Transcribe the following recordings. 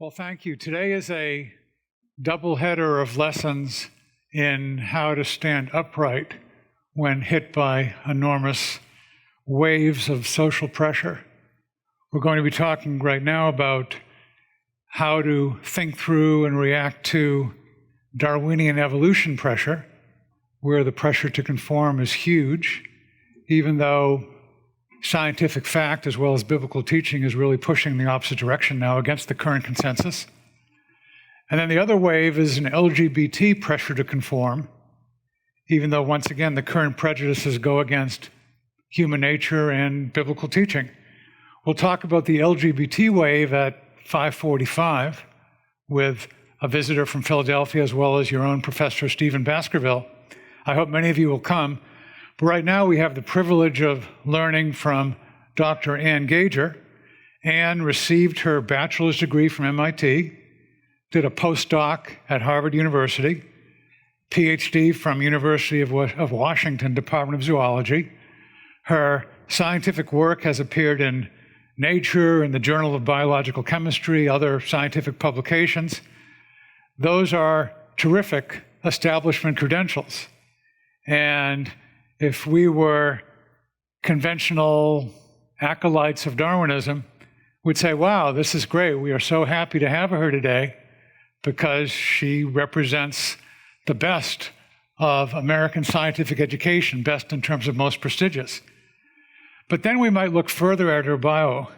Well, thank you. Today is a double header of lessons in how to stand upright when hit by enormous waves of social pressure. We're going to be talking right now about how to think through and react to Darwinian evolution pressure, where the pressure to conform is huge, even though scientific fact as well as biblical teaching is really pushing the opposite direction now against the current consensus. And then the other wave is an LGBT pressure to conform, even though once again the current prejudices go against human nature and biblical teaching. We'll talk about the LGBT wave at 5:45 with a visitor from Philadelphia as well as your own Professor Stephen Baskerville. I hope many of you will come. But right now we have the privilege of learning from Dr. Ann Gager. Ann received her bachelor's degree from MIT, did a postdoc at Harvard University, Ph.D. from University of Washington Department of Zoology. Her scientific work has appeared in Nature and the Journal of Biological Chemistry, other scientific publications. Those are terrific establishment credentials. And if we were conventional acolytes of Darwinism, we'd say, wow, this is great. We are so happy to have her today because she represents the best of American scientific education, best in terms of most prestigious. But then we might look further at her bio,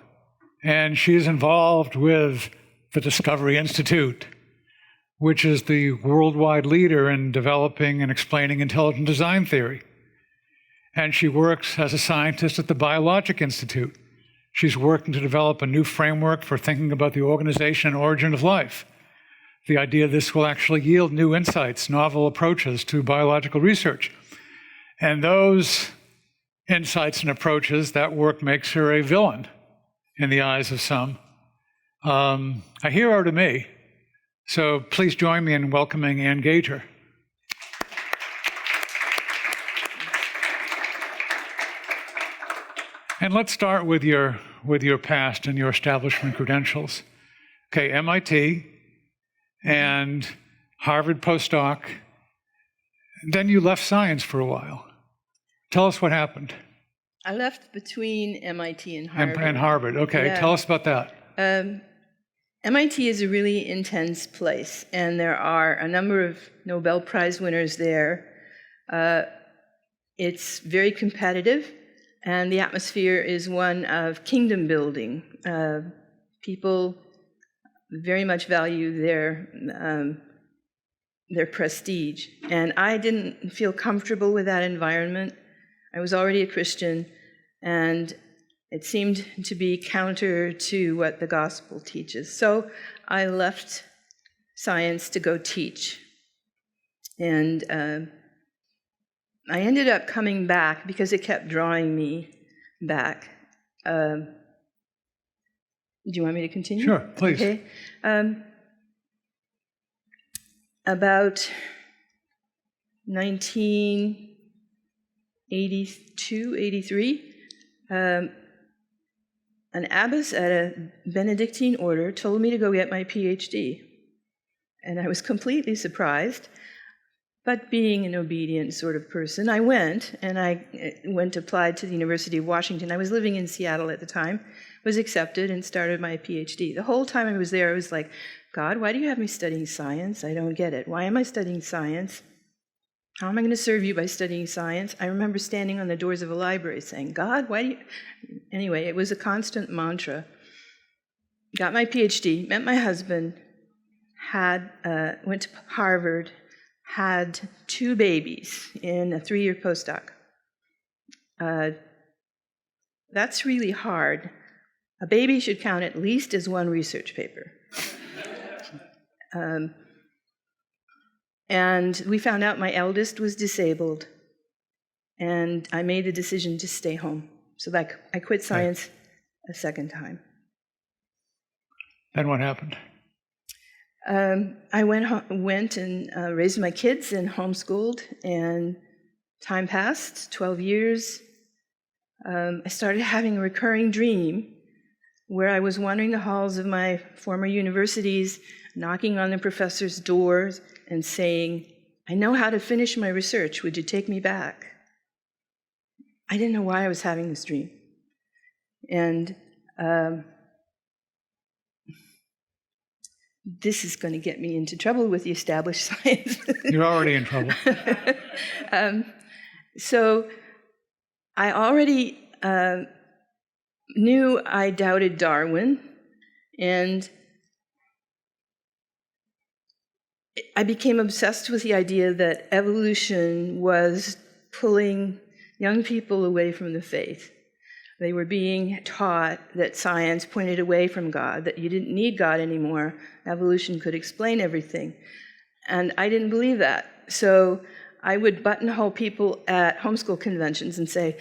and she is involved with the Discovery Institute, which is the worldwide leader in developing and explaining intelligent design theory. And she works as a scientist at the Biologic Institute. She's working to develop a new framework for thinking about the organization and origin of life. The idea this will actually yield new insights, novel approaches to biological research. And those insights and approaches, that work makes her a villain in the eyes of some. A hero to me. So please join me in welcoming Ann Gager. And let's start with your past and your establishment credentials. Okay, MIT and Harvard postdoc. Then you left science for a while. Tell us what happened. I left between MIT and Harvard. And Harvard, okay. Yeah. Tell us about that. MIT is a really intense place, and there are a number of Nobel Prize winners there. It's very competitive, and the atmosphere is one of kingdom building. People very much value their prestige, and I didn't feel comfortable with that environment. I was already a Christian, and it seemed to be counter to what the gospel teaches. So I left science to go teach. And I ended up coming back because it kept drawing me back. Do you want me to continue? Sure, please. Okay. About 1982, 83, an abbess at a Benedictine order told me to go get my Ph.D. And I was completely surprised. But being an obedient sort of person, I went, and I applied to the University of Washington. I was living in Seattle at the time, was accepted, and started my Ph.D. The whole time I was there, I was like, God, why do you have me studying science? I don't get it. Why am I studying science? How am I going to serve you by studying science? I remember standing on the doors of a library saying, God, why do you... Anyway, it was a constant mantra. Got my Ph.D., met my husband, went to Harvard, had 2 babies in a 3-year postdoc. That's really hard. A baby should count at least as 1 research paper. And we found out my eldest was disabled, and I made the decision to stay home. So I quit science a second time. Then what happened? I went and raised my kids and homeschooled, and time passed, 12 years. I started having a recurring dream where I was wandering the halls of my former universities, knocking on the professors' doors and saying, "I know how to finish my research. Would you take me back?" I didn't know why I was having this dream. And this is going to get me into trouble with the established science. You're already in trouble. So I already knew I doubted Darwin, and I became obsessed with the idea that evolution was pulling young people away from the faith. They were being taught that science pointed away from God, that you didn't need God anymore. Evolution could explain everything. And I didn't believe that. So I would buttonhole people at homeschool conventions and say,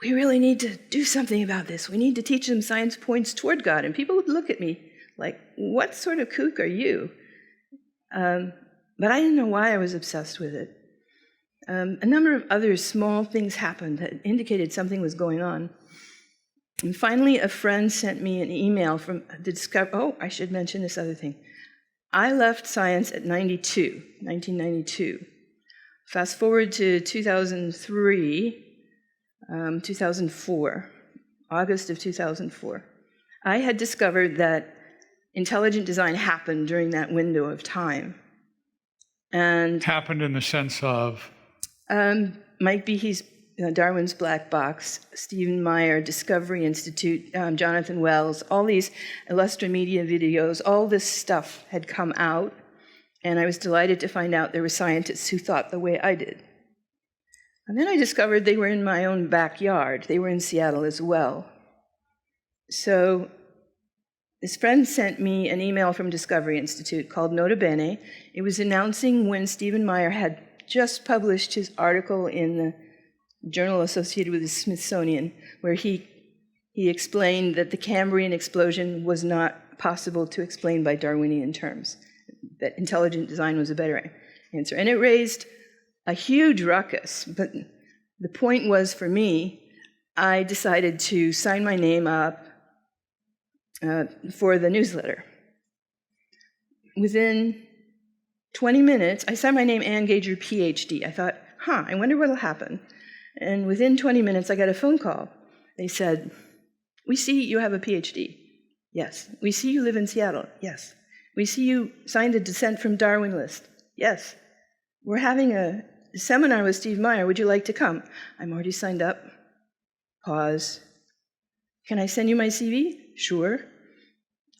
"We really need to do something about this. We need to teach them science points toward God." And people would look at me like, "What sort of kook are you?" But I didn't know why I was obsessed with it. A number of other small things happened that indicated something was going on. And finally, a friend sent me an email from the I should mention this other thing. I left science at 1992. Fast forward to 2003, 2004, August of 2004. I had discovered that intelligent design happened during that window of time. And happened in the sense of? Mike Behe's Darwin's Black Box, Stephen Meyer, Discovery Institute, Jonathan Wells, all these Illustra Media videos, all this stuff had come out, and I was delighted to find out there were scientists who thought the way I did. And then I discovered they were in my own backyard. They were in Seattle as well. So this friend sent me an email from Discovery Institute called Nota Bene. It was announcing when Stephen Meyer had just published his article in the journal associated with the Smithsonian, where he explained that the Cambrian explosion was not possible to explain by Darwinian terms, that intelligent design was a better answer. And it raised a huge ruckus, but the point was, for me, I decided to sign my name up for the newsletter. Within 20 minutes, I signed my name Ann Gager, Ph.D. I thought, I wonder what'll happen. And within 20 minutes, I got a phone call. They said, "We see you have a Ph.D. Yes. We see you live in Seattle. Yes. We see you signed the Descent from Darwin list. Yes. We're having a seminar with Steve Meyer. Would you like to come?" I'm already signed up. Pause. "Can I send you my CV?" "Sure."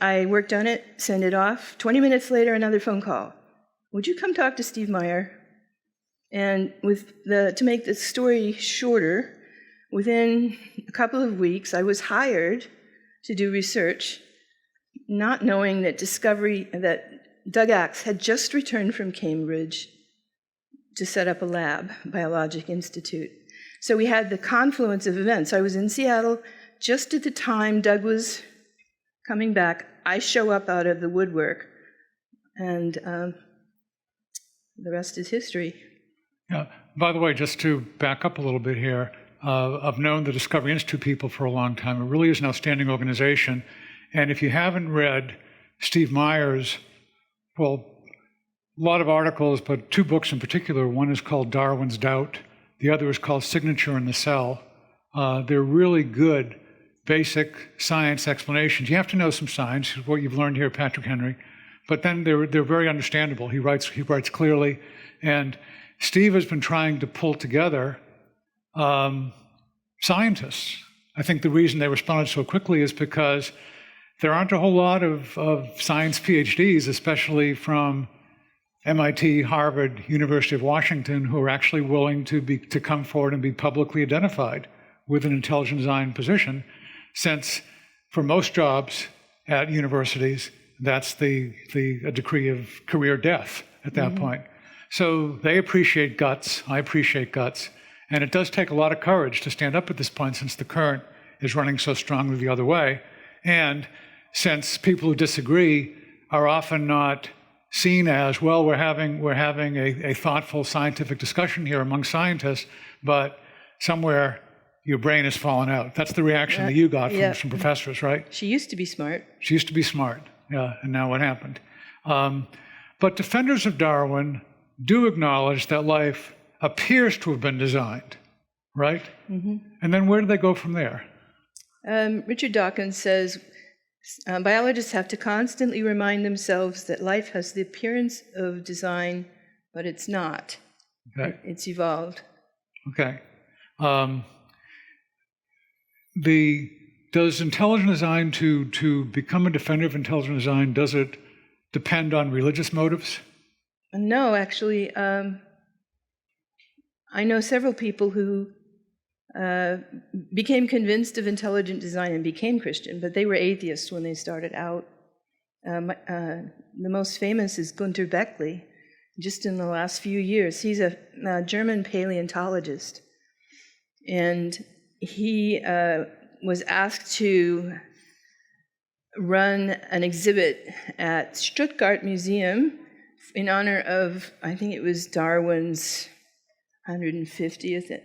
I worked on it, sent it off. 20 minutes later, another phone call. "Would you come talk to Steve Meyer?" And to make the story shorter, within a couple of weeks, I was hired to do research, not knowing that Doug Axe had just returned from Cambridge to set up a lab, Biologic Institute. So we had the confluence of events. I was in Seattle just at the time Doug was coming back. I show up out of the woodwork, and the rest is history. Yeah. By the way, just to back up a little bit here, I've known the Discovery Institute people for a long time. It really is an outstanding organization. And if you haven't read Steve Meyer's, well, a lot of articles, but two books in particular, one is called Darwin's Doubt, the other is called Signature in the Cell. They're really good basic science explanations. You have to know some science, what you've learned here, Patrick Henry, but then they're very understandable. He writes clearly, and Steve has been trying to pull together scientists. I think the reason they responded so quickly is because there aren't a whole lot of science PhDs, especially from MIT, Harvard, University of Washington, who are actually willing to come forward and be publicly identified with an intelligent design position, since for most jobs at universities, that's a decree of career death at that point. So they appreciate guts, I appreciate guts, and it does take a lot of courage to stand up at this point, since the current is running so strongly the other way, and since people who disagree are often not seen as, well, we're having a thoughtful scientific discussion here among scientists, but somewhere your brain has fallen out. That's the reaction that you got from yeah. some professors, right? She used to be smart. She used to be smart, yeah, and now what happened? But defenders of Darwin do acknowledge that life appears to have been designed, right? Mm-hmm. And then where do they go from there? Richard Dawkins says, biologists have to constantly remind themselves that life has the appearance of design, but it's not. Okay. It's evolved. Okay. Does intelligent design, to become a defender of intelligent design, does it depend on religious motives? No, actually. I know several people who became convinced of intelligent design and became Christian, but they were atheists when they started out. The most famous is Gunter Beckley. Just in the last few years, he's a German paleontologist, and he was asked to run an exhibit at Stuttgart Museum in honor of, I think it was Darwin's 150th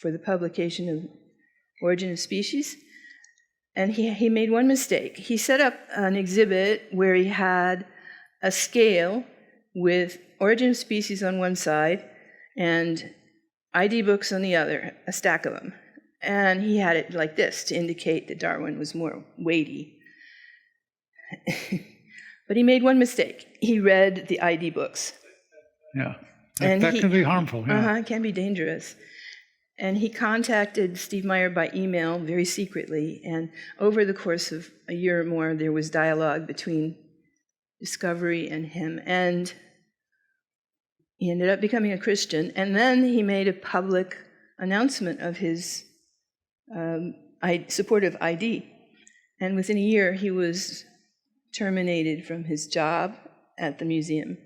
for the publication of Origin of Species. And he made one mistake. He set up an exhibit where he had a scale with Origin of Species on one side and ID books on the other, a stack of them. And he had it like this to indicate that Darwin was more weighty. But he made one mistake. He read the ID books. Yeah, that can be harmful. Yeah. It can be dangerous. And he contacted Steve Meyer by email very secretly, and over the course of a year or more, there was dialogue between Discovery and him, and he ended up becoming a Christian, and then he made a public announcement of his support of ID. And within a year, he was terminated from his job at the museum.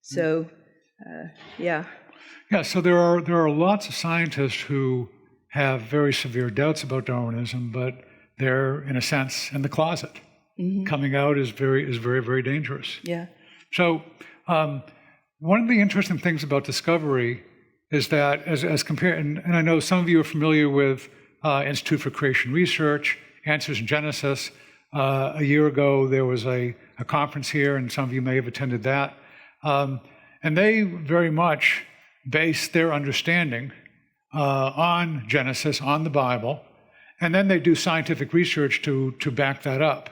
So, yeah. Yeah, so there are lots of scientists who have very severe doubts about Darwinism, but they're, in a sense, in the closet. Mm-hmm. Coming out is very, very dangerous. Yeah. So one of the interesting things about Discovery is that, as compared, and I know some of you are familiar with Institute for Creation Research, Answers in Genesis. A year ago, there was a conference here, and some of you may have attended that. And they very much base their understanding on Genesis, on the Bible, and then they do scientific research to back that up.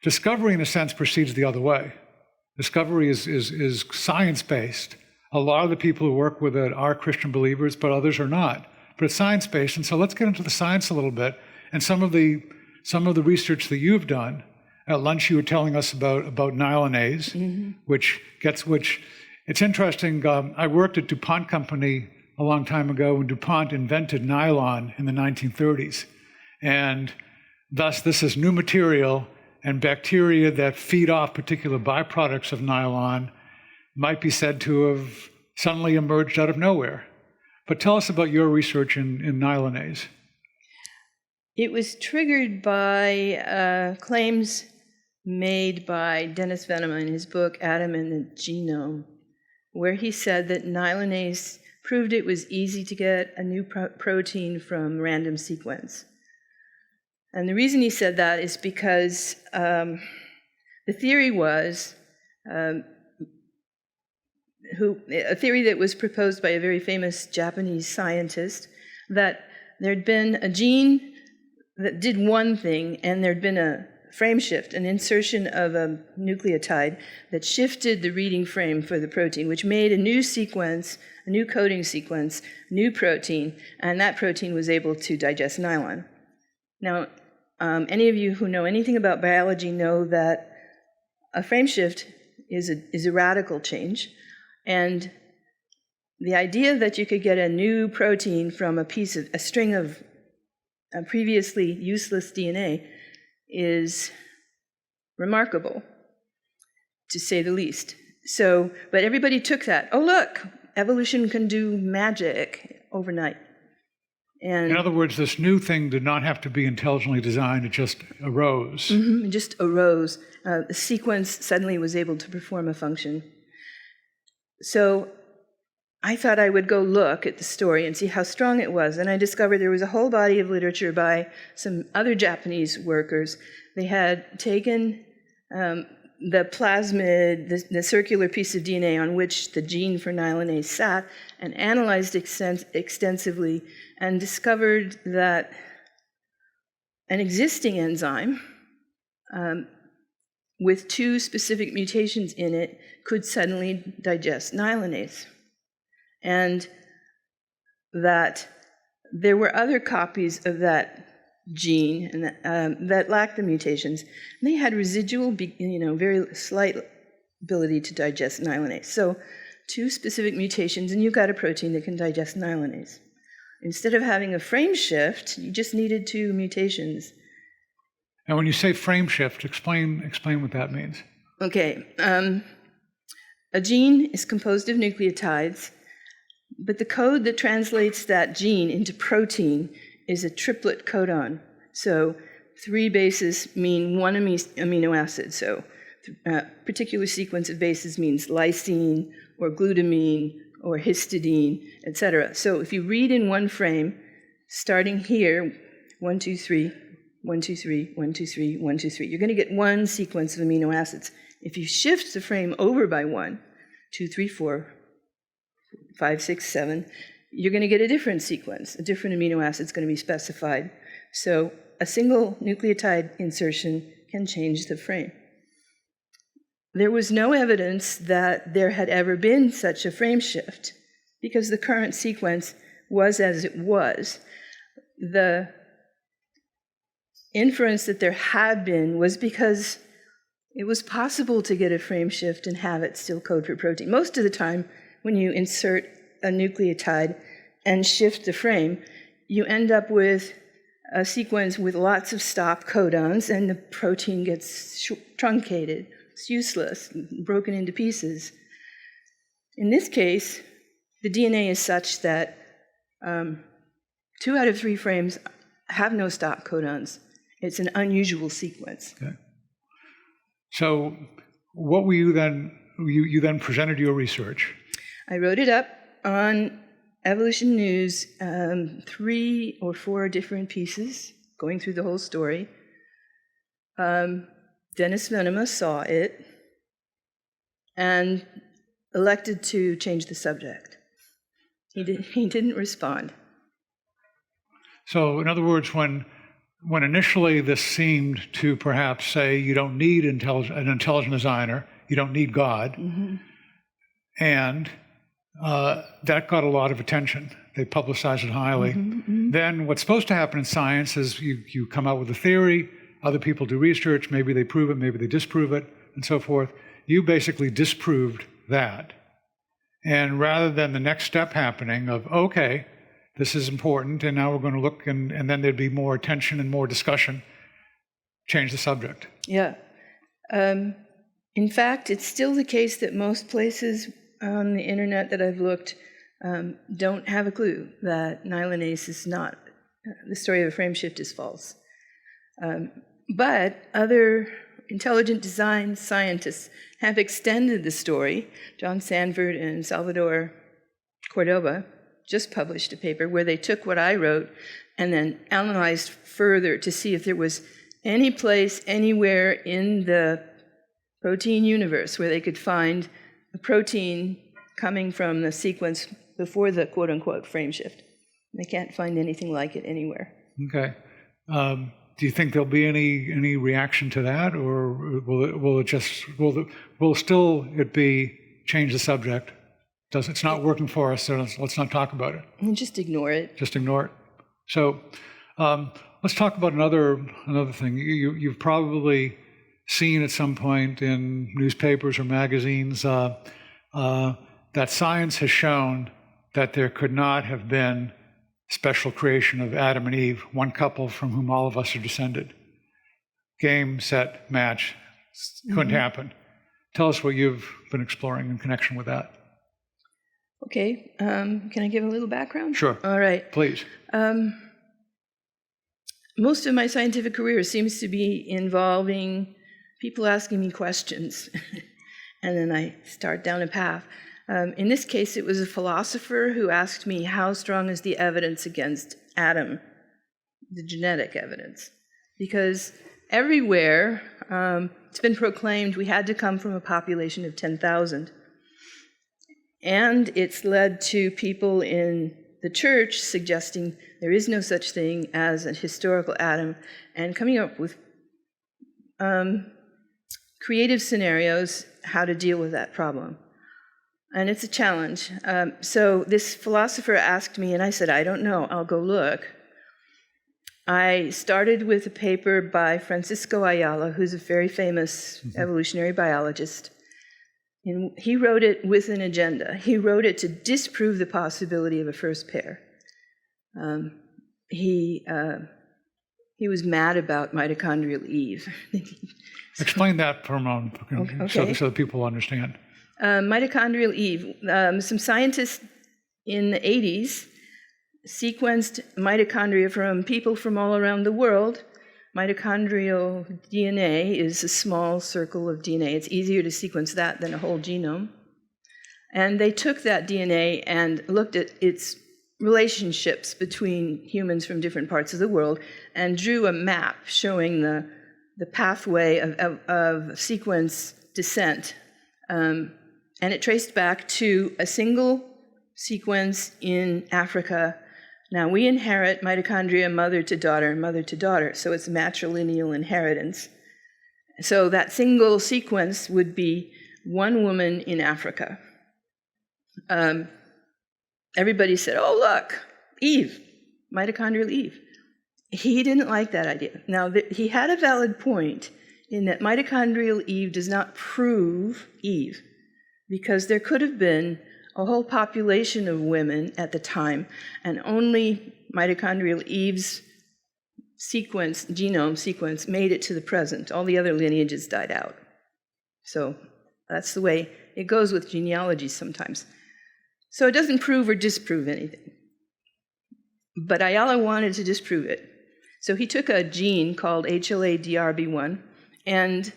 Discovery, in a sense, proceeds the other way. Discovery is science-based. A lot of the people who work with it are Christian believers, but others are not. But it's science-based, and so let's get into the science a little bit. And some of the research that you've done. At lunch, you were telling us about Nylonase, mm-hmm. which it's interesting. I worked at DuPont Company a long time ago when DuPont invented nylon in the 1930s. And thus, this is new material, and bacteria that feed off particular byproducts of nylon might be said to have suddenly emerged out of nowhere. But tell us about your research in Nylonase. It was triggered by claims made by Dennis Venema in his book, Atom and the Genome, where he said that Nylonase proved it was easy to get a new protein from random sequence. And the reason he said that is because the theory was, a theory that was proposed by a very famous Japanese scientist, that there'd been a gene that did one thing, and there'd been a frame shift, an insertion of a nucleotide that shifted the reading frame for the protein, which made a new sequence, a new coding sequence, new protein, and that protein was able to digest nylon. Now, any of you who know anything about biology know that a frame shift is a radical change, and the idea that you could get a new protein from a string of previously useless DNA is remarkable, to say the least. So, but everybody took that. Oh, look, evolution can do magic overnight. And in other words, this new thing did not have to be intelligently designed, it just arose. Mm-hmm, it just arose. The sequence suddenly was able to perform a function. So I thought I would go look at the story and see how strong it was. And I discovered there was a whole body of literature by some other Japanese workers. They had taken the plasmid, the circular piece of DNA on which the gene for Nylonase sat, and analyzed extensively and discovered that an existing enzyme with 2 specific mutations in it could suddenly digest Nylonase. And that there were other copies of that gene and that lacked the mutations. And they had residual, very slight ability to digest Nylonase. So 2 specific mutations, and you've got a protein that can digest Nylonase. Instead of having a frame shift, you just needed 2 mutations. Now, when you say frame shift, explain what that means. Okay. A gene is composed of nucleotides, but the code that translates that gene into protein is a triplet codon. So 3 bases mean 1 amino acid. So a particular sequence of bases means lysine or glutamine or histidine, etc. So if you read in one frame, starting here, 1, 2, 3, 1, 2, 3, 1, 2, 3, 1, 2, 3, you're going to get one sequence of amino acids. If you shift the frame over by 1, 2, 3, 4, 5, 6, 7, you're going to get a different sequence. A different amino acid is going to be specified. So a single nucleotide insertion can change the frame. There was no evidence that there had ever been such a frame shift because the current sequence was as it was. The inference that there had been was because it was possible to get a frame shift and have it still code for protein. Most of the time, when you insert a nucleotide and shift the frame, you end up with a sequence with lots of stop codons, and the protein gets truncated. It's useless, broken into pieces. In this case, the DNA is such that 2 out of 3 frames have no stop codons. It's an unusual sequence. Okay. So what were you then, you then presented your research? I wrote it up on Evolution News, 3 or 4 different pieces, going through the whole story. Dennis Venema saw it and elected to change the subject. He didn't respond. So in other words, when initially this seemed to perhaps say you don't need an intelligent designer, you don't need God, and that got a lot of attention. They publicized it highly. Then what's supposed to happen in science is you come out with a theory, other people do research, maybe they prove it, maybe they disprove it, and so forth. You basically disproved that. And rather than the next step happening of, okay, this is important, and now we're going to look, and then there'd be more attention and more discussion, change the subject. Yeah. In fact, it's still the case that most places on the internet that I've looked don't have a clue that Nylonase is not, the story of a frame shift is false. But other intelligent design scientists have extended the story. John Sanford and Salvador Cordova just published a paper where they took what I wrote and then analyzed further to see if there was any place anywhere in the protein universe where they could find a protein coming from the sequence before the quote-unquote frame shift. They can't find anything like it anywhere. Okay. Do you think there'll be any reaction to that, or will it still be change the subject? It's not working for us, so let's not talk about it. And just ignore it. Just ignore it. So let's talk about another thing. You've probably seen at some point in newspapers or magazines that science has shown that there could not have been special creation of Adam and Eve, one couple from whom all of us are descended. Game, set, match. Couldn't happen. Tell us what you've been exploring in connection with that. Okay. Can I give a little background? Sure. All right. Please. Most of my scientific career seems to be involving people asking me questions, and then I start down a path. In this case, it was a philosopher who asked me, how strong is the evidence against Adam, the genetic evidence? Because everywhere it's been proclaimed we had to come from a population of 10,000. And it's led to people in the church suggesting there is no such thing as a historical Adam, and coming up with creative scenarios how to deal with that problem. And it's a challenge. So this philosopher asked me, and I said, I don't know, I'll go look. I started with a paper by Francisco Ayala, who's a very famous evolutionary biologist. And he wrote it with an agenda. He wrote it to disprove the possibility of a first pair. He was mad about mitochondrial Eve. Explain that for a moment, Okay. so that people understand. Mitochondrial Eve. Some scientists in the 80s sequenced mitochondria from people from all around the world. Mitochondrial DNA is a small circle of DNA. It's easier to sequence that than a whole genome. And they took that DNA and looked at its relationships between humans from different parts of the world and drew a map showing the pathway of sequence descent. And it traced back to a single sequence in Africa. Now, we inherit mitochondria mother to daughter, so it's matrilineal inheritance. So that single sequence would be one woman in Africa. Everybody said, oh, look, Eve, mitochondrial Eve. He didn't like that idea. Now, he had a valid point in that mitochondrial Eve does not prove Eve, because there could have been a whole population of women at the time, and only mitochondrial Eve's genome sequence made it to the present. All the other lineages died out. So that's the way it goes with genealogy sometimes. So it doesn't prove or disprove anything. But Ayala wanted to disprove it. So he took a gene called HLA-DRB1, and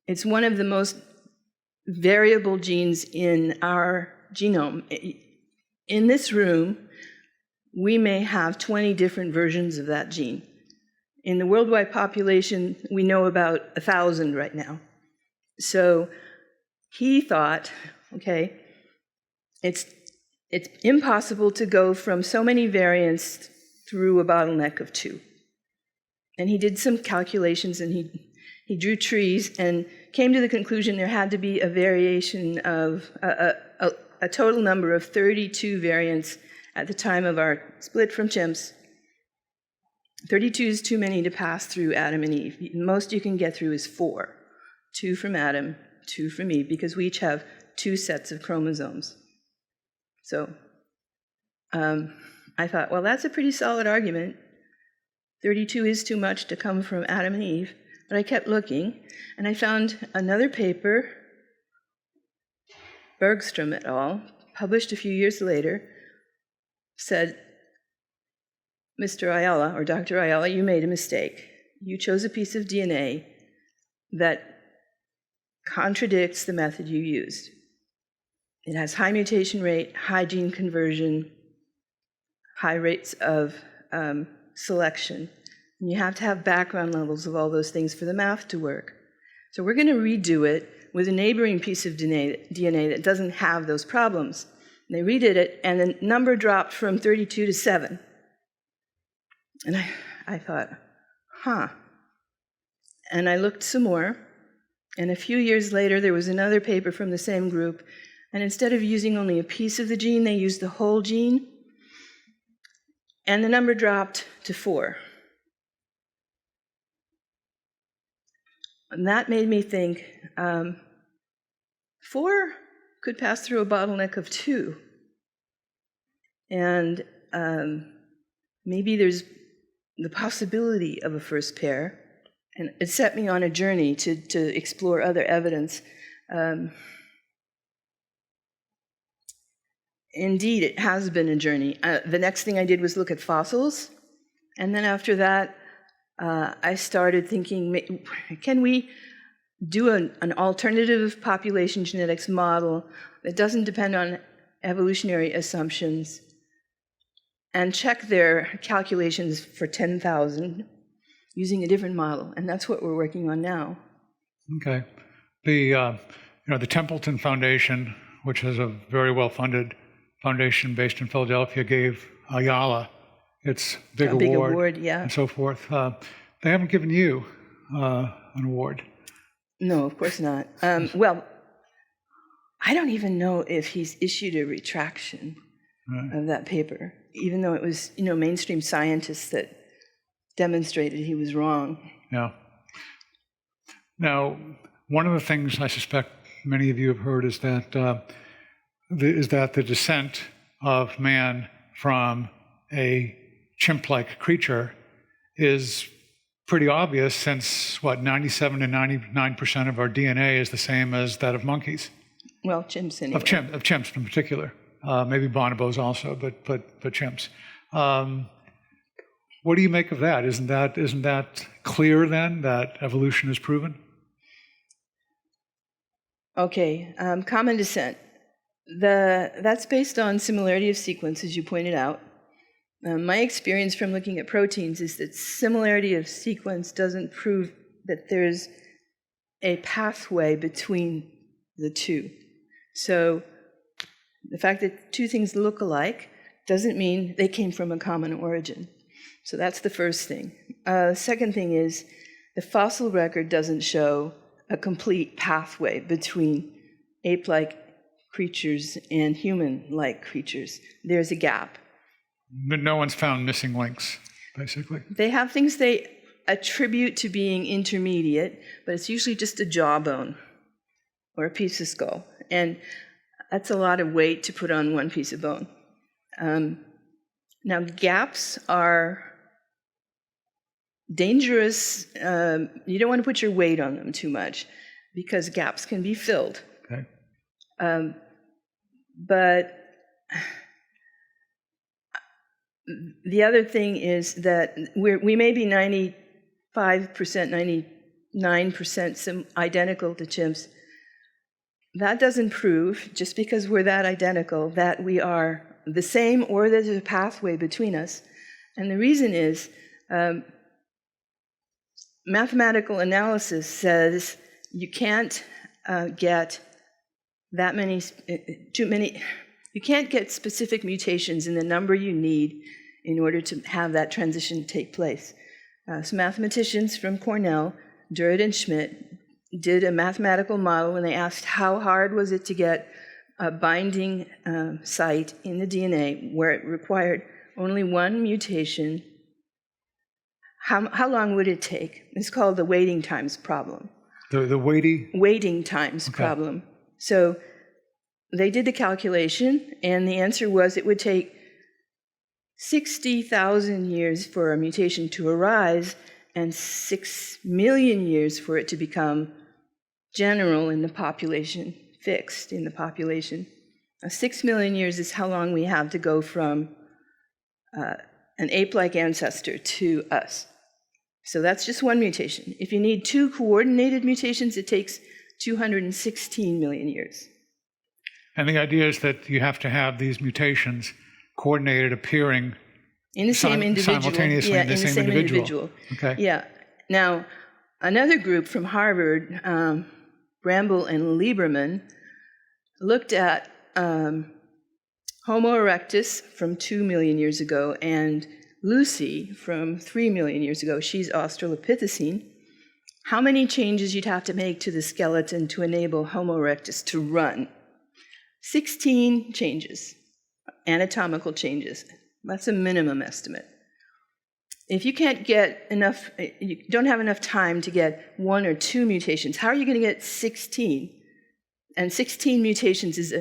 it's one of the most variable genes in our genome. In this room, we may have 20 different versions of that gene. In the worldwide population, we know about 1,000 right now. So he thought, okay, it's impossible to go from so many variants through a bottleneck of 2. And he did some calculations, and he drew trees and came to the conclusion there had to be a variation of a total number of 32 variants at the time of our split from chimps. 32 is too many to pass through Adam and Eve. The most you can get through is 4. 2 from Adam, 2 from Eve, because we each have 2 sets of chromosomes. So I thought, well, that's a pretty solid argument. 32 is too much to come from Adam and Eve. But I kept looking, and I found another paper, Bergstrom et al., published a few years later, said, Mr. Ayala, or Dr. Ayala, you made a mistake. You chose a piece of DNA that contradicts the method you used. It has high mutation rate, high gene conversion, high rates of selection. And you have to have background levels of all those things for the math to work. So we're going to redo it with a neighboring piece of DNA that doesn't have those problems. And they redid it, and the number dropped from 32 to 7. And I thought, huh. And I looked some more, and a few years later, there was another paper from the same group, and instead of using only a piece of the gene, they used the whole gene, and the number dropped to 4. And that made me think, 4 could pass through a bottleneck of 2. And maybe there's the possibility of a first pair. And it set me on a journey to explore other evidence. Indeed, it has been a journey. The next thing I did was look at fossils. And then after that, I started thinking, can we do an alternative population genetics model that doesn't depend on evolutionary assumptions, and check their calculations for 10,000 using a different model. And that's what we're working on now. Okay. The Templeton Foundation, which is a very well-funded foundation based in Philadelphia, gave Ayala its big award, yeah. and so forth. They haven't given you an award. No, of course not. Well, I don't even know if he's issued a retraction of that paper, even though it was, mainstream scientists that demonstrated he was wrong. Yeah. Now, one of the things I suspect many of you have heard is that the descent of man from a chimp-like creature is pretty obvious, since 97 to 99% of our DNA is the same as that of monkeys. Well, chimps anyway. Of chimps in particular. Maybe bonobos also, but chimps. What do you make of that? Isn't that clear then, that evolution is proven? Okay, common descent. That's based on similarity of sequence, as you pointed out. My experience from looking at proteins is that similarity of sequence doesn't prove that there's a pathway between the two. So the fact that two things look alike doesn't mean they came from a common origin. So that's the first thing. Second thing is the fossil record doesn't show a complete pathway between ape-like creatures and human-like creatures. There's a gap. But no one's found missing links, basically. They have things they attribute to being intermediate, but it's usually just a jawbone or a piece of skull. And that's a lot of weight to put on one piece of bone. Now, gaps are dangerous. You don't want to put your weight on them too much, because gaps can be filled. Okay. But the other thing is that we may be 95%, 99% identical to chimps. That doesn't prove, just because we're that identical, that we are the same or there's a pathway between us. And the reason is mathematical analysis says you can't get you can't get specific mutations in the number you need in order to have that transition take place. So mathematicians from Cornell, Durrett and Schmidt, did a mathematical model when they asked how hard was it to get a binding site in the DNA where it required only one mutation. How long would it take? It's called the waiting times problem. The waiting times problem. So they did the calculation, and the answer was it would take 60,000 years for a mutation to arise and 6 million years for it to become general in the population, fixed in the population. Now, 6 million years is how long we have to go from an ape-like ancestor to us. So that's just one mutation. If you need two coordinated mutations, it takes 216 million years. And the idea is that you have to have these mutations coordinated, appearing in the same individual. Simultaneously in the same individual. Okay. Yeah. Now, another group from Harvard, Bramble and Lieberman, looked at Homo erectus from 2 million years ago and Lucy from 3 million years ago. She's Australopithecine. How many changes you'd have to make to the skeleton to enable Homo erectus to run? 16 changes, anatomical changes. That's a minimum estimate. If you can't get enough, you don't have enough time to get 1 or 2 mutations, how are you going to get 16? And 16 mutations is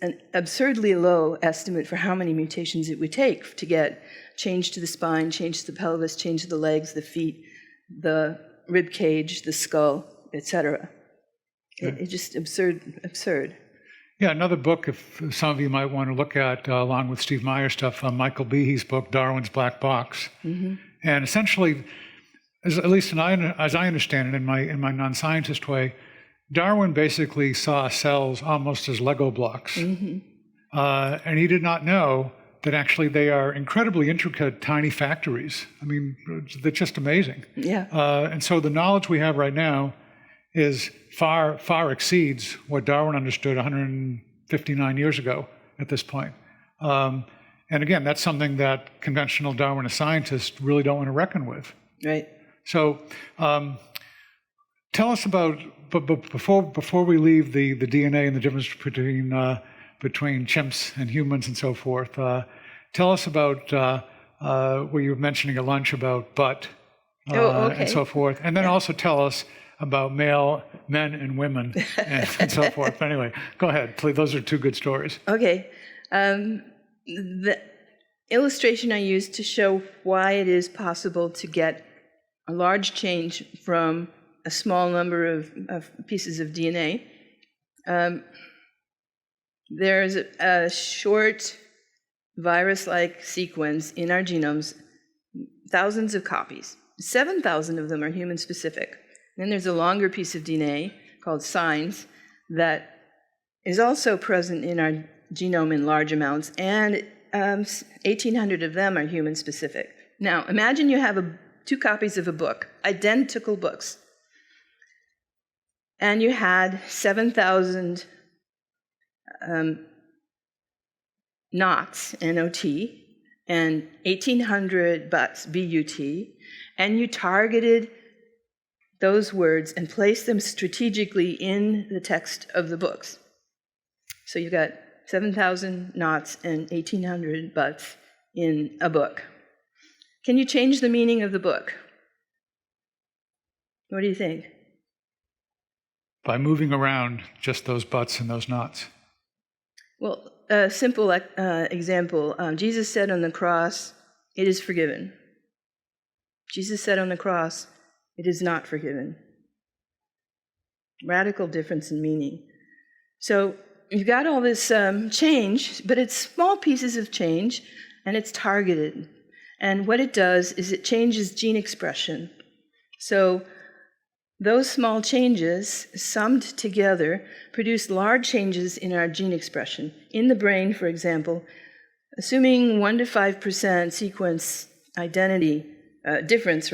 an absurdly low estimate for how many mutations it would take to get change to the spine, change to the pelvis, change to the legs, the feet, the rib cage, the skull, etc. It's just absurd. Yeah, another book, if some of you might want to look at, along with Steve Meyer's stuff, Michael Behe's book, Darwin's Black Box. Mm-hmm. And essentially, at least as I understand it in my non-scientist way, Darwin basically saw cells almost as Lego blocks. And he did not know that actually they are incredibly intricate, tiny factories. I mean, they're just amazing. Yeah. And so the knowledge we have right now is far exceeds what Darwin understood 159 years ago at this point. And again, that's something that conventional Darwinist scientists really don't want to reckon with. Right. So tell us about, but before we leave the DNA and the difference between chimps and humans and so forth, tell us about where you were mentioning at lunch about butt and so forth. And then also tell us about men and women and so forth. But anyway, go ahead. Please, those are two good stories. Okay. The illustration I used to show why it is possible to get a large change from a small number of pieces of DNA. There's a short virus-like sequence in our genomes, thousands of copies. 7,000 of them are human-specific. Then there's a longer piece of DNA called signs that is also present in our genome in large amounts, and 1,800 of them are human-specific. Now, imagine you have two copies of a book, identical books, and you had 7,000 knots, N-O-T, and 1,800 butts, B-U-T, and you targeted those words and placed them strategically in the text of the books. So you've got 7,000 knots and 1,800 butts in a book. Can you change the meaning of the book? What do you think? By moving around just those butts and those knots. Well, a simple example. Jesus said on the cross, "It is forgiven." Jesus said on the cross, "It is not forgiven." Radical difference in meaning. So you've got all this change, but it's small pieces of change, and it's targeted. And what it does is it changes gene expression. So those small changes, summed together, produce large changes in our gene expression. In the brain, for example, assuming 1 to 5% sequence difference,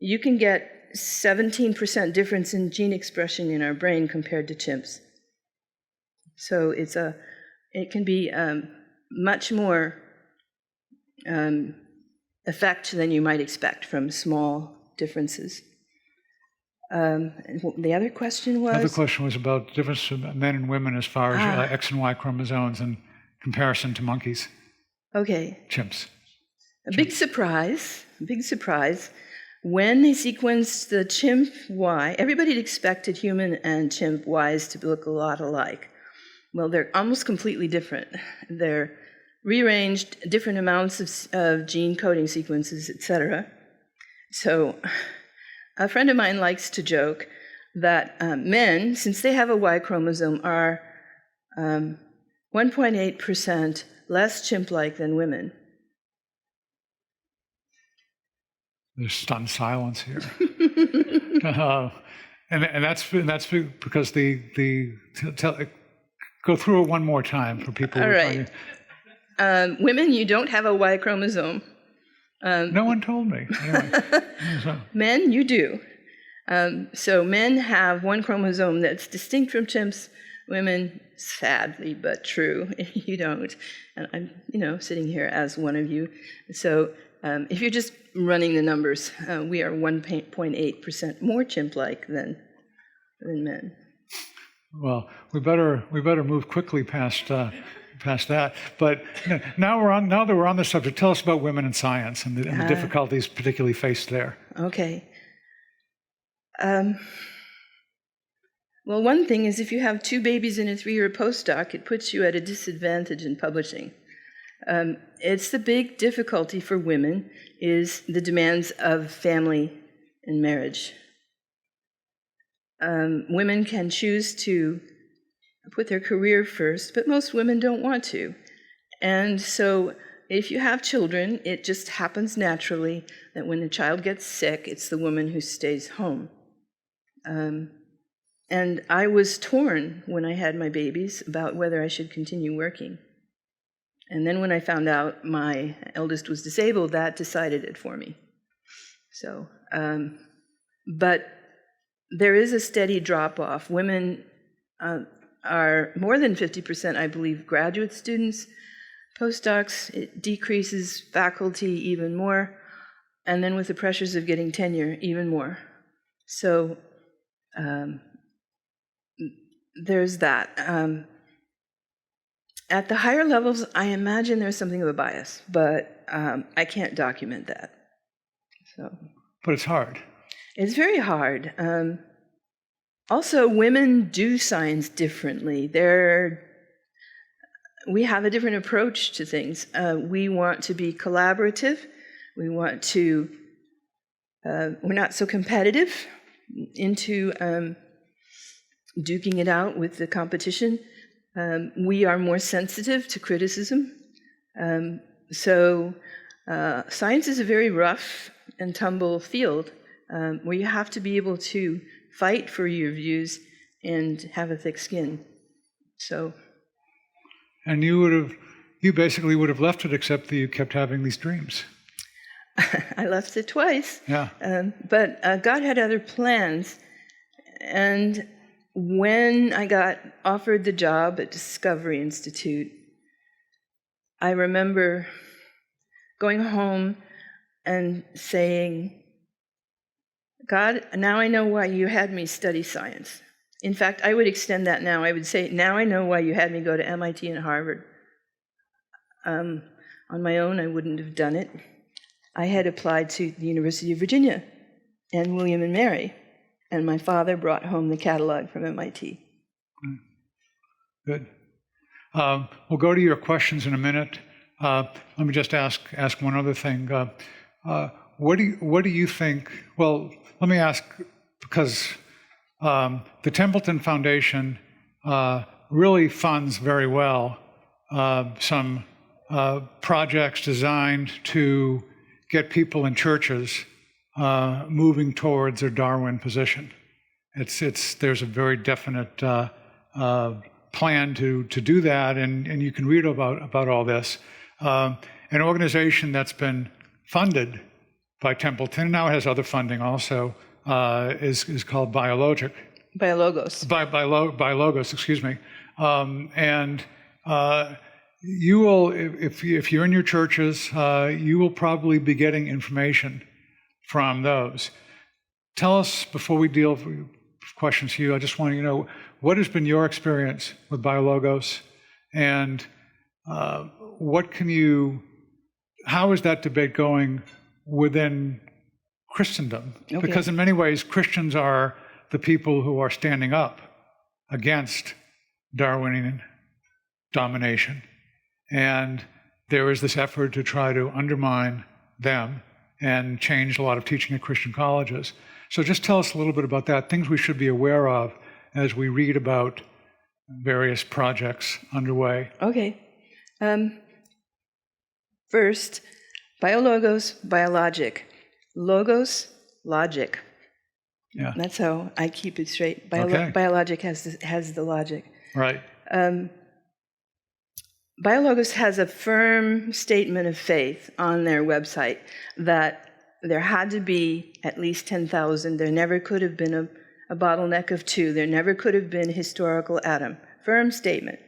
you can get 17% difference in gene expression in our brain compared to chimps. So it can be much more effect than you might expect from small differences. The other question was? The other question was about the difference of men and women as far as X and Y chromosomes in comparison to monkeys. Okay. Chimps. Big surprise. When they sequenced the chimp Y, everybody had expected human and chimp Ys to look a lot alike. Well, they're almost completely different. They're rearranged different amounts of gene coding sequences, etc. So a friend of mine likes to joke that men, since they have a Y chromosome, are 1.8% less chimp-like than women. There's stunned silence here. And that's because go through it one more time for people. All right. Women, you don't have a Y chromosome. No one told me. Anyway. Men, you do. So men have one chromosome that's distinct from chimps. Women, sadly but true, you don't. And I'm, sitting here as one of you. So if you're just running the numbers, we are 1.8% more chimp-like than men. Well, we better move quickly past that. But now that we're on the subject, tell us about women in science and the difficulties particularly faced there. Okay. Well, one thing is if you have 2 babies and a 3-year postdoc, it puts you at a disadvantage in publishing. It's the big difficulty for women is the demands of family and marriage. Women can choose to put their career first, but most women don't want to. And so if you have children, it just happens naturally that when the child gets sick, it's the woman who stays home. And I was torn when I had my babies about whether I should continue working. And then when I found out my eldest was disabled, that decided it for me. So, but there is a steady drop-off. Women are more than 50%, I believe, graduate students. Postdocs, it decreases faculty even more. And then with the pressures of getting tenure, even more. So there's that. At the higher levels, I imagine there's something of a bias, but I can't document that. So, but it's hard. It's very hard. Also, women do science differently. We have a different approach to things. We want to be collaborative. We want to, we're not so competitive into duking it out with the competition. We are more sensitive to criticism. So science is a very rough and tumble field where you have to be able to fight for your views and have a thick skin. So. And you basically would have left it, except that you kept having these dreams. I left it twice. Yeah. But God had other plans. And when I got offered the job at Discovery Institute, I remember going home and saying, God, now I know why you had me study science. In fact, I would extend that now. I would say, now I know why you had me go to MIT and Harvard. On my own, I wouldn't have done it. I had applied to the University of Virginia and William and Mary, and my father brought home the catalog from MIT. Good. We'll go to your questions in a minute. Let me just ask one other thing. What do you think? Well, let me ask, because the Templeton Foundation really funds very well some projects designed to get people in churches moving towards their Darwin position. There's a very definite plan to do that, and you can read about all this. An organization that's been funded by Templeton, now it has other funding also, is called Biologic. Biologos. Biologos, excuse me. And you will, if you're in your churches, you will probably be getting information from those. Tell us, before we deal with questions to you, I just want to know, what has been your experience with Biologos, and how is that debate going within Christendom? Okay. Because in many ways, Christians are the people who are standing up against Darwinian domination. And there is this effort to try to undermine them and change a lot of teaching at Christian colleges. So just tell us a little bit about that, things we should be aware of as we read about various projects underway. Okay. First, Biologos, biologic. Logos, logic. Yeah. That's how I keep it straight. Okay. Biologic has the logic. Right. Biologos has a firm statement of faith on their website that there had to be at least 10,000. There never could have been a bottleneck of 2. There never could have been a historical atom. Firm statement.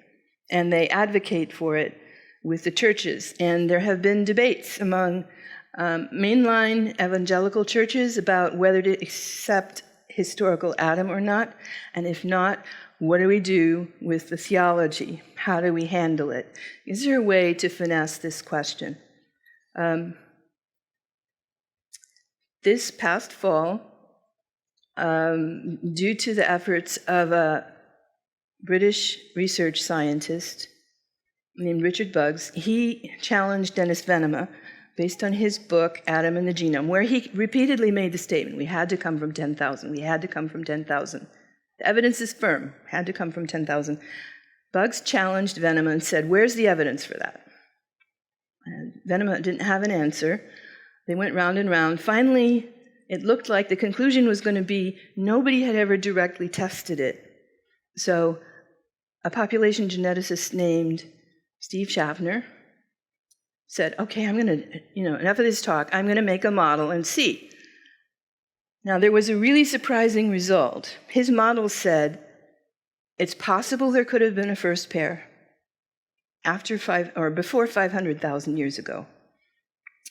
And they advocate for it with the churches. And there have been debates among mainline evangelical churches about whether to accept historical atom or not. And if not, what do we do with the theology? How do we handle it? Is there a way to finesse this question? This past fall, due to the efforts of a British research scientist named Richard Buggs, he challenged Dennis Venema based on his book, Atom and the Genome, where he repeatedly made the statement, we had to come from 10,000, we had to come from 10,000. The evidence is firm, had to come from 10,000. Buggs challenged Venema and said, where's the evidence for that? And Venema didn't have an answer. They went round and round. Finally, it looked like the conclusion was going to be nobody had ever directly tested it. So a population geneticist named Steve Schaffner said, okay, I'm going to, enough of this talk. I'm going to make a model and see. Now, there was a really surprising result. His model said it's possible there could have been a first pair before 500,000 years ago.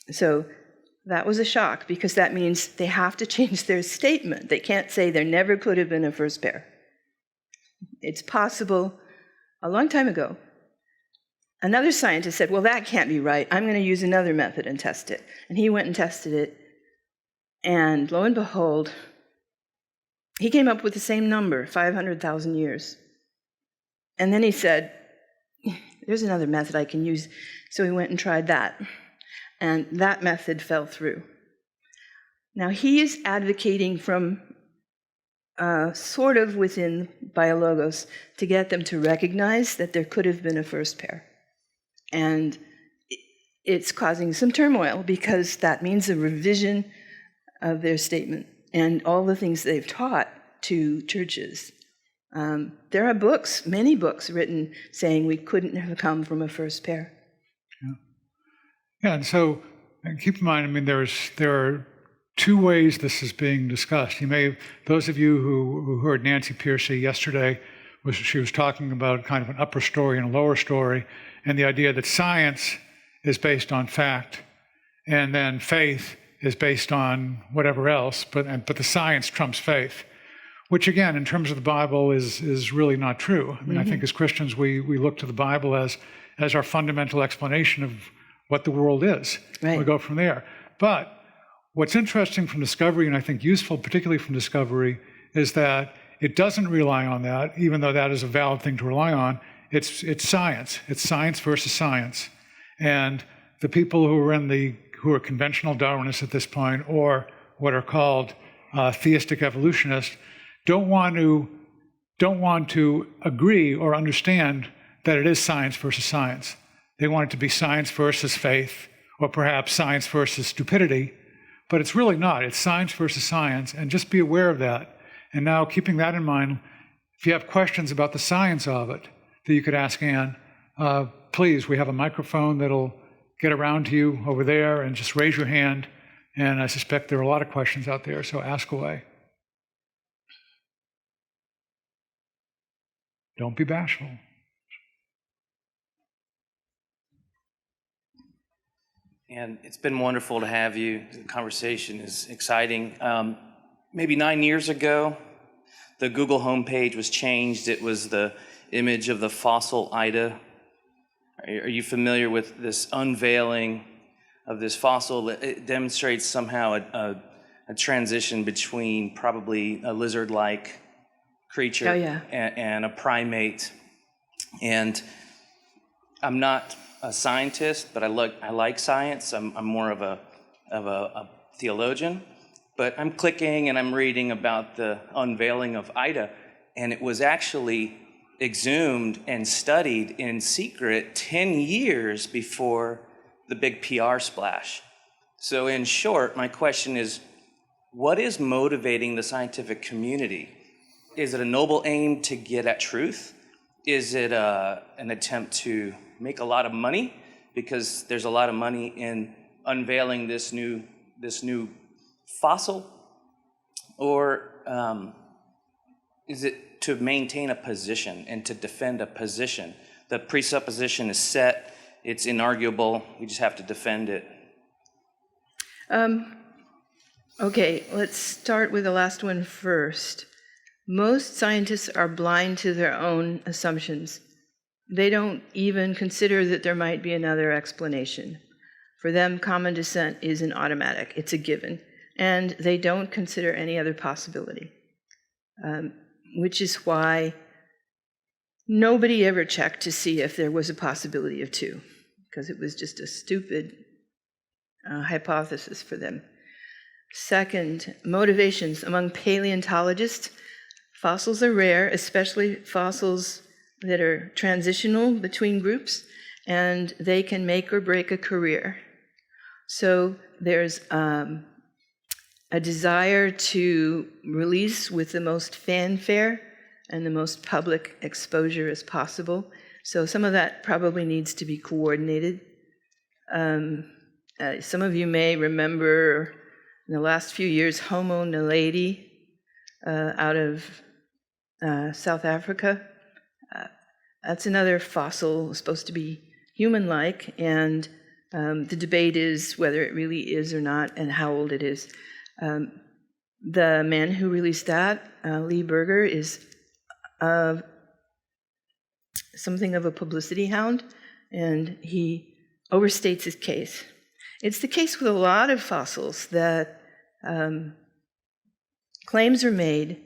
So that was a shock, because that means they have to change their statement. They can't say there never could have been a first pair. It's possible a long time ago. Another scientist said, well, that can't be right. I'm going to use another method and test it. And he went and tested it. And lo and behold, he came up with the same number, 500,000 years. And then he said, there's another method I can use. So he went and tried that. And that method fell through. Now, he is advocating from sort of within Biologos to get them to recognize that there could have been a first pair. And it's causing some turmoil, because that means a revision of their statement and all the things they've taught to churches. There are books, many books written saying we couldn't have come from a first pair. Yeah, and keep in mind, I mean, there are two ways this is being discussed. Those of you who heard Nancy Piercy yesterday, she was talking about kind of an upper story and a lower story, and the idea that science is based on fact, and then faith is based on whatever else, but the science trumps faith, which again, in terms of the Bible, is really not true. I mean, I think as Christians, we look to the Bible as our fundamental explanation of what the world is. Right. We go from there. But what's interesting from Discovery, and I think useful particularly from Discovery, is that it doesn't rely on that, even though that is a valid thing to rely on. It's science. It's science versus science. And the people who are conventional Darwinists at this point, or what are called theistic evolutionists, don't want to agree or understand that it is science versus science. They want it to be science versus faith, or perhaps science versus stupidity, but it's really not. It's science versus science, and just be aware of that. And now, keeping that in mind, if you have questions about the science of it that you could ask Anne, please, we have a microphone that'll get around to you over there, and just raise your hand. And I suspect there are a lot of questions out there, so ask away. Don't be bashful. And it's been wonderful to have you. The conversation is exciting. Maybe 9 years ago, the Google homepage was changed. It was the image of the fossil Ida. Are you familiar with this unveiling of this fossil? It demonstrates somehow a transition between probably a lizard-like creature and a primate. And I'm not a scientist, but I like science. I'm more of a theologian. But I'm clicking and I'm reading about the unveiling of Ida, and it was actually exhumed and studied in secret 10 years before the big PR splash. So in short, my question is, what is motivating the scientific community? Is it a noble aim to get at truth? Is it an attempt to make a lot of money? Because there's a lot of money in unveiling this new fossil? Or is it to maintain a position and to defend a position? The presupposition is set, it's inarguable, we just have to defend it. Okay, let's start with the last one first. Most scientists are blind to their own assumptions. They don't even consider that there might be another explanation. For them, common descent is an automatic, it's a given, and they don't consider any other possibility. Which is why nobody ever checked to see if there was a possibility of two, because it was just a stupid hypothesis for them. Second, motivations. Among paleontologists, fossils are rare, especially fossils that are transitional between groups, and they can make or break a career. So there's a desire to release with the most fanfare and the most public exposure as possible. So some of that probably needs to be coordinated. Some of you may remember in the last few years, Homo naledi out of South Africa. That's another fossil supposed to be human-like, and the debate is whether it really is or not and how old it is. The man who released that, Lee Berger, is something of a publicity hound, and he overstates his case. It's the case with a lot of fossils that claims are made,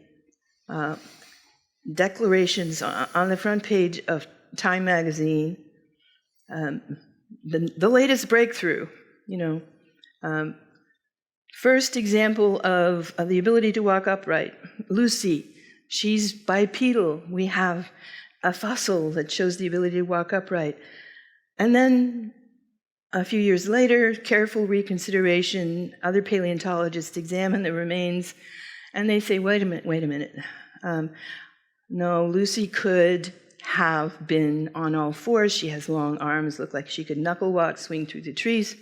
declarations on the front page of Time magazine, the latest breakthrough, first example of the ability to walk upright. Lucy, she's bipedal. We have a fossil that shows the ability to walk upright. And then a few years later, careful reconsideration, other paleontologists examine the remains, and they say, wait a minute. No, Lucy could have been on all fours. She has long arms, look like she could knuckle walk, swing through the trees.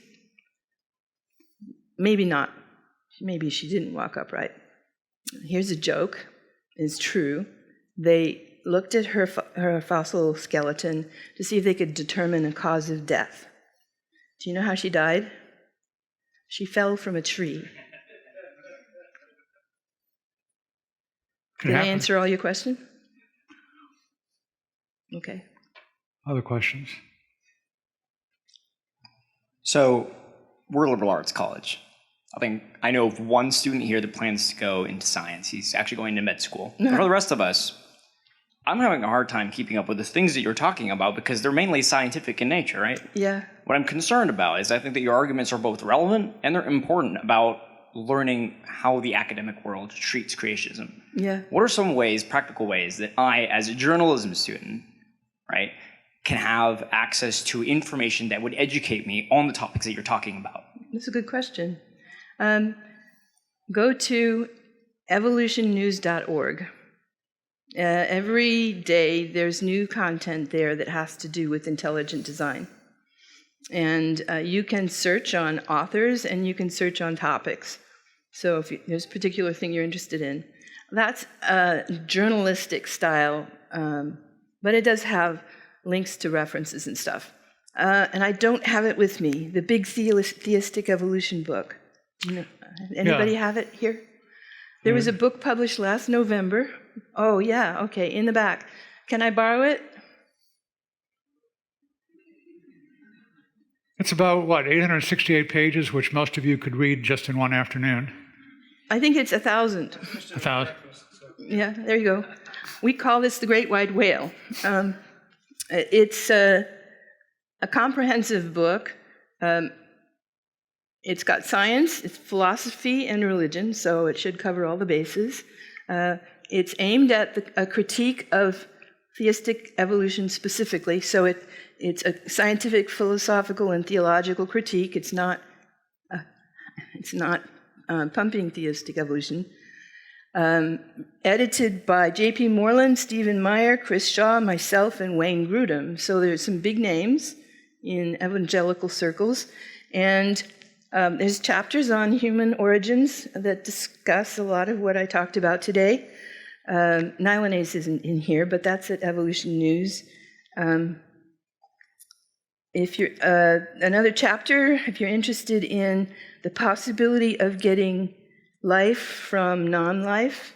Maybe not. Maybe she didn't walk upright. Here's a joke. It's true. They looked at her fossil skeleton to see if they could determine a cause of death. Do you know how she died? She fell from a tree. Did I answer all your questions? Okay. Other questions? So, we're a liberal arts college. I know of one student here that plans to go into science. He's actually going to med school. But for the rest of us, I'm having a hard time keeping up with the things that you're talking about because they're mainly scientific in nature, right? Yeah. What I'm concerned about is I think that your arguments are both relevant and they're important about learning how the academic world treats creationism. Yeah. What are some ways, practical ways, that I, as a journalism student, right, can have access to information that would educate me on the topics that you're talking about? That's a good question. Go to evolutionnews.org. Every day there's new content there that has to do with intelligent design. And you can search on authors and you can search on topics. So if there's a particular thing you're interested in. That's a journalistic style, but it does have links to references and stuff. And I don't have it with me, the big theistic evolution book. Do you know, anybody have it here? There was a book published last November. Oh, yeah, okay, in the back. Can I borrow it? It's about, 868 pages, which most of you could read just in one afternoon. I think it's 1,000. 1,000. Yeah, there you go. We call this the Great White Whale. It's a comprehensive book. It's got science, it's philosophy, and religion, so it should cover all the bases. It's aimed at a critique of theistic evolution specifically, so it's a scientific, philosophical, and theological critique. It's not pumping theistic evolution. Edited by J.P. Moreland, Stephen Meyer, Chris Shaw, myself, and Wayne Grudem. So there's some big names in evangelical circles. And there's chapters on human origins that discuss a lot of what I talked about today. Nylonase isn't in here, but that's at Evolution News. If you're another chapter, if you're interested in the possibility of getting life from non-life,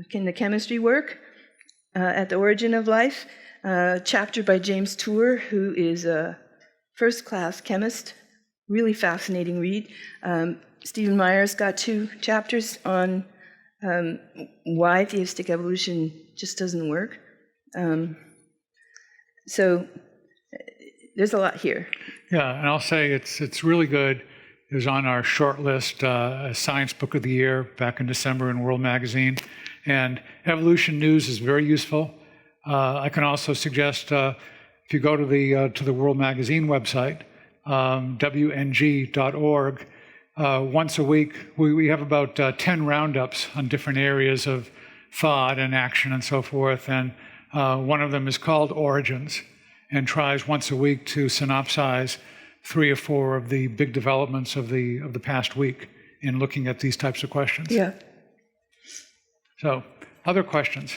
can the chemistry work? At the Origin of Life, chapter by James Tour, who is a first-class chemist. Really fascinating read. Stephen Meyer's got 2 chapters on why theistic evolution just doesn't work. So there's a lot here. Yeah, and I'll say it's really good. It was on our short list, Science Book of the Year back in December in World Magazine. And Evolution News is very useful. I can also suggest if if you go to the World Magazine website, WNG.org, once a week we have about 10 roundups on different areas of thought and action and so forth. And one of them is called Origins, and tries once a week to synopsize 3 or 4 of the big developments of the past week in looking at these types of questions. Yeah. So, other questions?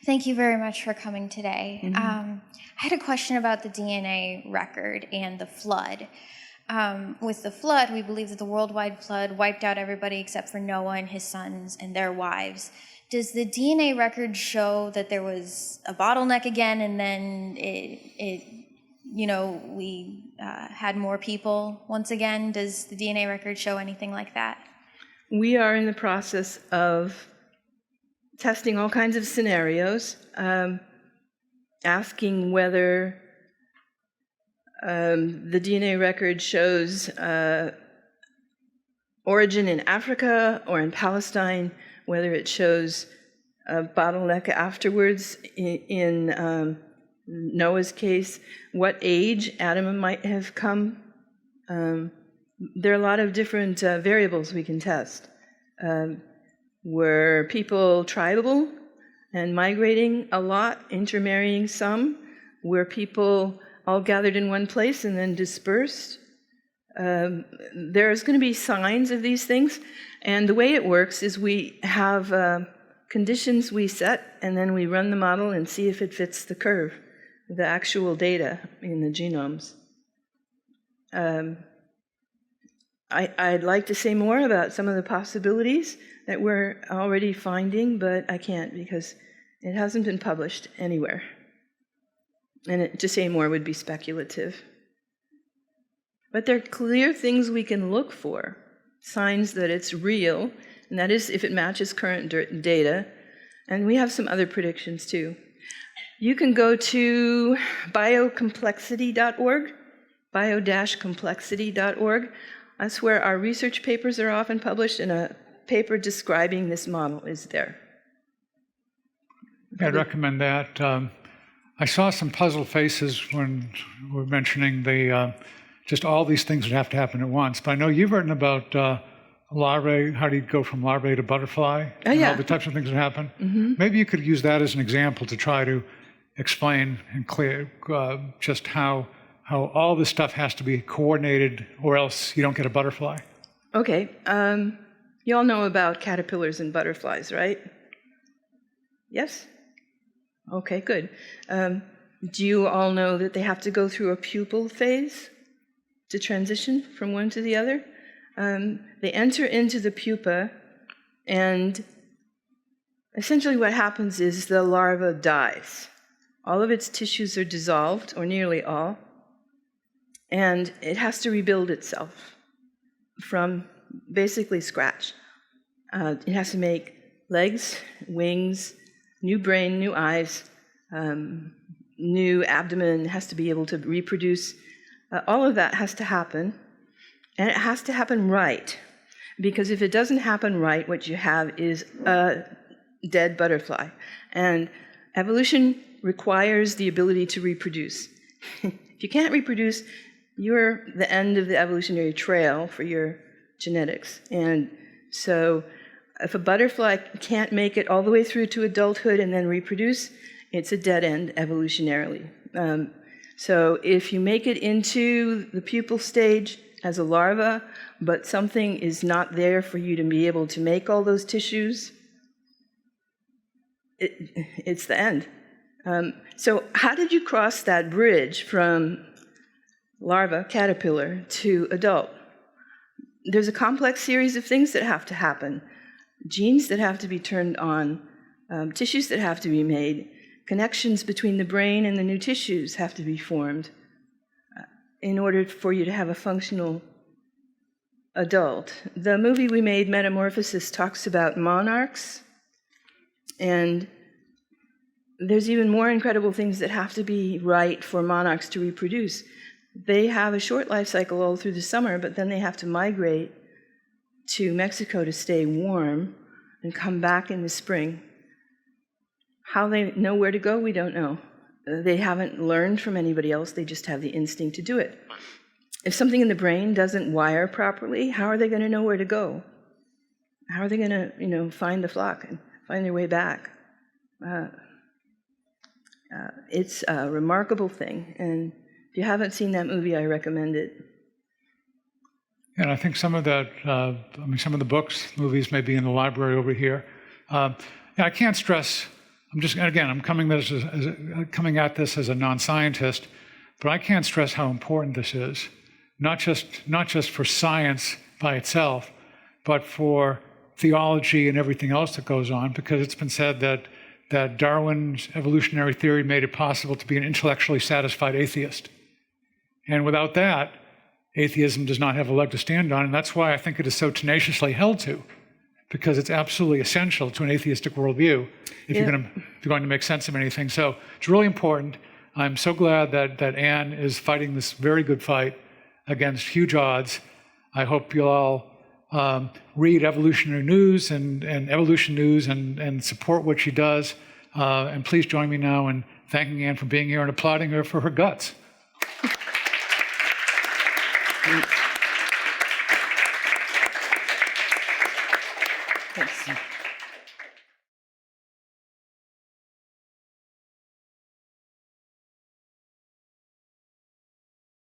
Thank you very much for coming today. I had a question about the DNA record and the flood. With the flood, we believe that the worldwide flood wiped out everybody except for Noah and his sons and their wives. Does the DNA record show that there was a bottleneck again, and then we had more people once again? Does the DNA record show anything like that? We are in the process of testing all kinds of scenarios, asking whether the DNA record shows origin in Africa or in Palestine, whether it shows a bottleneck afterwards in Noah's case, what age Adam might have come. There are a lot of different variables we can test. Were people tribal and migrating a lot, intermarrying some? Were people all gathered in one place and then dispersed? There's going to be signs of these things, and the way it works is we have conditions we set, and then we run the model and see if it fits the curve, the actual data in the genomes. I'd like to say more about some of the possibilities that we're already finding, but I can't because it hasn't been published anywhere. And to say more would be speculative. But there are clear things we can look for, signs that it's real, and that is if it matches current data. And we have some other predictions too. You can go to biocomplexity.org, bio-complexity.org. That's where our research papers are often published, and a paper describing this model is there. I'd recommend that. I saw some puzzled faces when we were mentioning just all these things that have to happen at once. But I know you've written about larvae, how do you go from larvae to butterfly, and all the types of things that happen. Maybe you could use that as an example to try to explain and clear just how all this stuff has to be coordinated, or else you don't get a butterfly. Okay. You all know about caterpillars and butterflies, right? Yes? Okay, good. Do you all know that they have to go through a pupal phase to transition from one to the other? They enter into the pupa, and essentially what happens is the larva dies. All of its tissues are dissolved, or nearly all, and it has to rebuild itself from basically scratch. It has to make legs, wings, new brain, new eyes, new abdomen, has to be able to reproduce. All of that has to happen, and it has to happen right. Because if it doesn't happen right, what you have is a dead butterfly. And evolution requires the ability to reproduce. If you can't reproduce, you're the end of the evolutionary trail for your genetics. And so if a butterfly can't make it all the way through to adulthood and then reproduce, it's a dead end evolutionarily. So if you make it into the pupal stage as a larva, but something is not there for you to be able to make all those tissues, it's the end. So how did you cross that bridge from larva, caterpillar, to adult? There's a complex series of things that have to happen. Genes that have to be turned on, tissues that have to be made, connections between the brain and the new tissues have to be formed in order for you to have a functional adult. The movie we made, Metamorphosis, talks about monarchs, and there's even more incredible things that have to be right for monarchs to reproduce. They have a short life cycle all through the summer, but then they have to migrate to Mexico to stay warm and come back in the spring. How they know where to go, we don't know. They haven't learned from anybody else, they just have the instinct to do it. If something in the brain doesn't wire properly, how are they going to know where to go? How are they going to, find the flock and find their way back? It's a remarkable thing, and if you haven't seen that movie, I recommend it. And I think some of that, some of the books, movies may be in the library over here. I can't stress, I'm coming at this as a non-scientist, but I can't stress how important this is, not just for science by itself, but for theology and everything else that goes on, because it's been said that Darwin's evolutionary theory made it possible to be an intellectually satisfied atheist. And without that, atheism does not have a leg to stand on, and that's why I think it is so tenaciously held to, because it's absolutely essential to an atheistic worldview if you're going to make sense of anything. So it's really important. I'm so glad that Anne is fighting this very good fight against huge odds. I hope you'll all read evolutionary news and evolution news and support what she does. And please join me now in thanking Anne for being here and applauding her for her guts. Thanks.